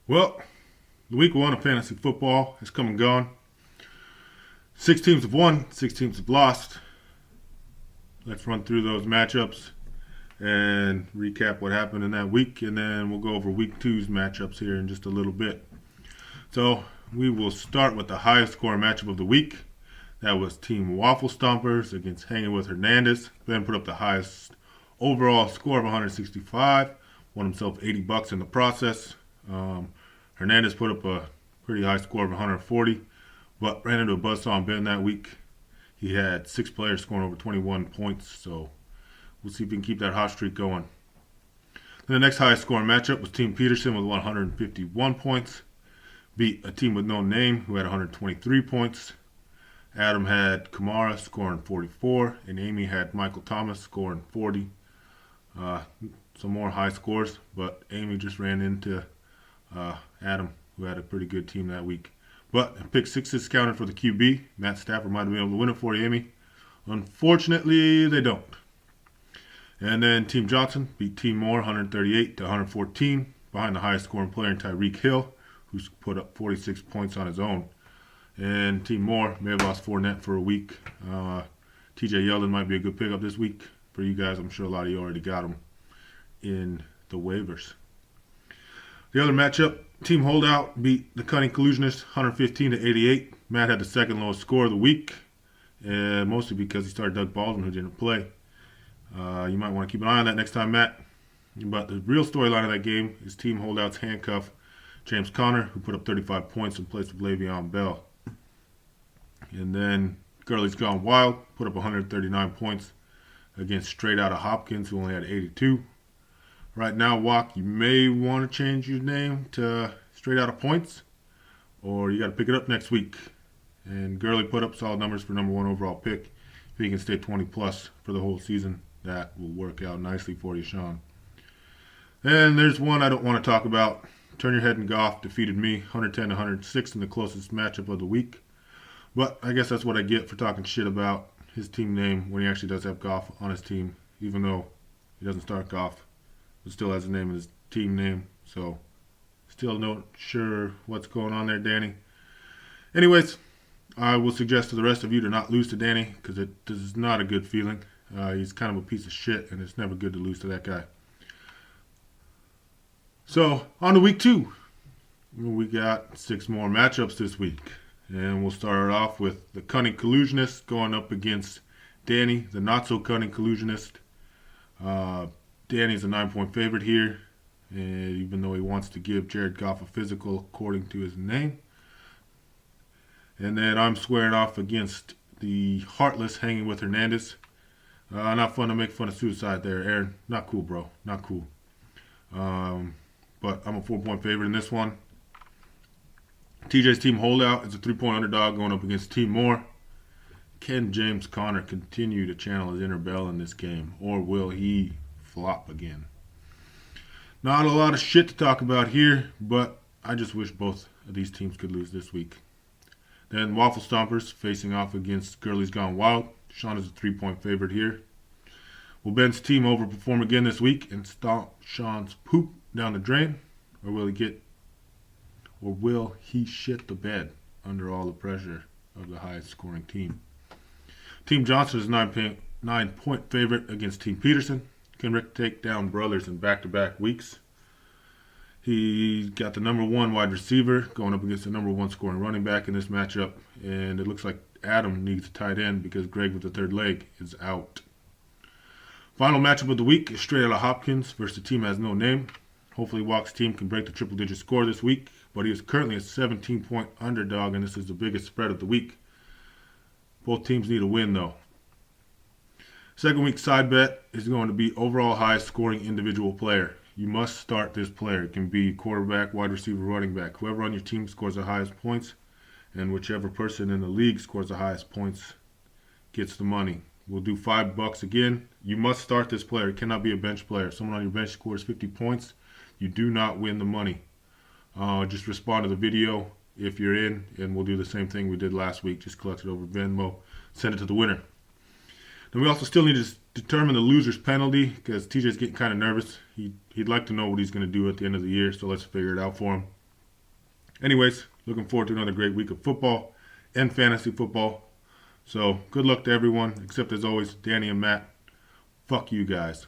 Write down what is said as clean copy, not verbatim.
Well, the week one of fantasy football has come and gone. 6 teams have won, 6 teams have lost. Let's run through those matchups and recap what happened in that week, and then we'll go over week two's matchups here in just a little bit. So we will start with the highest score matchup of the week. That was Team Waffle Stompers against Hanging with Hernandez. Ben put up the highest overall score of 165, won himself $80 in the process. Hernandez put up a pretty high score of 140, but ran into a buzzsaw on Ben that week. He had 6 players scoring over 21 points, so we'll see if we can keep that hot streak going. Then the next highest scoring matchup was Team Peterson with 151 points. Beat a team with no name who had 123 points. Adam had Kamara scoring 44, and Amy had Michael Thomas scoring 40. Some more high scores, but Amy just ran into Adam, who had a pretty good team that week. But pick sixes counted for the QB. Matt Stafford might have been able to win it for you, Amy. Unfortunately, they don't. And then Team Johnson beat Team Moore 138 to 114 behind the highest scoring player in Tyreek Hill, who's put up 46 points on his own. And Team Moore may have lost Fournette for a week. TJ Yeldon might be a good pickup this week for you guys. I'm sure a lot of you already got him in the waivers. The other matchup, Team Holdout beat the Cunning Collusionist 115 to 88. Matt had the second lowest score of the week, and mostly because he started Doug Baldwin, who didn't play. You might want to keep an eye on that next time, Matt. But the real storyline of that game is Team Holdout's handcuff, James Conner, who put up 35 points in place of Le'Veon Bell. And then Gurley's Gone Wild put up 139 points against Straight Outta Hopkins, who only had 82. Right now, Walk, you may want to change your name to Straight Outta Points, or you got to pick it up next week. And Gurley put up solid numbers for number one overall pick. If he can stay 20 plus for the whole season, that will work out nicely for you, Sean. And there's one I don't want to talk about. Turn Your Head and Goff defeated me 110 to 106 in the closest matchup of the week. But I guess that's what I get for talking shit about his team name when he actually does have Goff on his team, even though he doesn't start Goff. But still has the name of his team name, so still not sure what's going on there, Danny. Anyways, I will suggest to the rest of you to not lose to Danny, because this is not a good feeling. He's kind of a piece of shit, and it's never good to lose to that guy. So, on to week two. We got 6 more matchups this week. And we'll start off with the Cunning Collusionist going up against Danny, the not-so-cunning collusionist. Danny's a 9-point favorite here, and even though he wants to give Jared Goff a physical according to his name. And then I'm squaring off against the Heartless Hanging with Hernandez. Not fun to make fun of suicide there, Aaron. Not cool, bro. Not cool. But I'm a 4-point favorite in this one. TJ's Team Holdout is a 3-point underdog going up against Team Moore. Can James Conner continue to channel his inner Bell in this game, or will he flop again? Not a lot of shit to talk about here, but I just wish both of these teams could lose this week. Then Waffle Stompers facing off against Gurley's Gone Wild. Sean is a 3-point favorite here. Will Ben's team overperform again this week and stomp Sean's poop down the drain, or will he shit the bed under all the pressure of the highest scoring team? Team Johnson is a 9-point favorite against Team Peterson. Can Rick take down brothers in back-to-back weeks? He got the number 1 wide receiver going up against the number 1 scoring running back in this matchup. And it looks like Adam needs a tight end because Greg with the third leg is out. Final matchup of the week is Straight Outta Hopkins versus a team that has no name. Hopefully Walk's team can break the triple-digit score this week, but he is currently a 17-point underdog, and this is the biggest spread of the week. Both teams need a win, though. Second week side bet is going to be overall highest scoring individual player. You must start this player. It can be quarterback, wide receiver, running back. Whoever on your team scores the highest points, and whichever person in the league scores the highest points gets the money. We'll do $5 again. You must start this player. It cannot be a bench player. If someone on your bench scores 50 points, you do not win the money. Just respond to the video if you're in, and we'll do the same thing we did last week. Just collect it over Venmo, send it to the winner. Then we also still need to determine the loser's penalty because TJ's getting kind of nervous. He'd like to know what he's going to do at the end of the year, so let's figure it out for him. Anyways, looking forward to another great week of football and fantasy football. So good luck to everyone, except as always, Danny and Matt. Fuck you guys.